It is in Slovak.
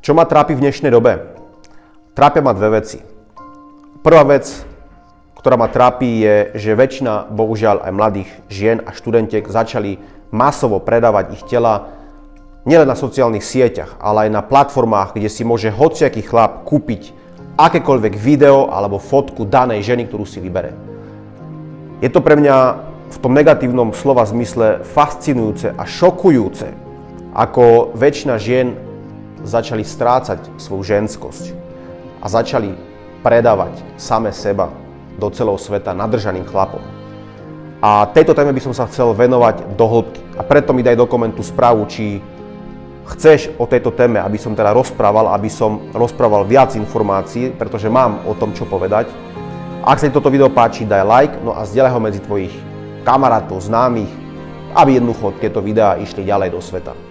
Čo ma trápi v dnešnej dobe? Trápia ma dve veci. Prvá vec, ktorá ma trápi, je, že väčšina, bohužiaľ aj mladých žien a študentiek začali masovo predávať ich tela nielen na sociálnych sieťach, ale aj na platformách, kde si môže hociaký chlap kúpiť akékoľvek video alebo fotku danej ženy, ktorú si vybere. Je to pre mňa v tom negatívnom slova zmysle fascinujúce a šokujúce, ako väčšina žien začali strácať svoju ženskosť a začali predávať same seba do celého sveta nadržaným chlapom. A tejto téme by som sa chcel venovať do hĺbky. A preto mi daj do komentu správu, či chceš o tejto téme, aby som teda rozprával viac informácií, pretože mám o tom, čo povedať. Ak sa ti toto video páči, daj like, no a zdieľaj ho medzi tvojich kamarátov, známych, aby jednoducho tieto videá išli ďalej do sveta.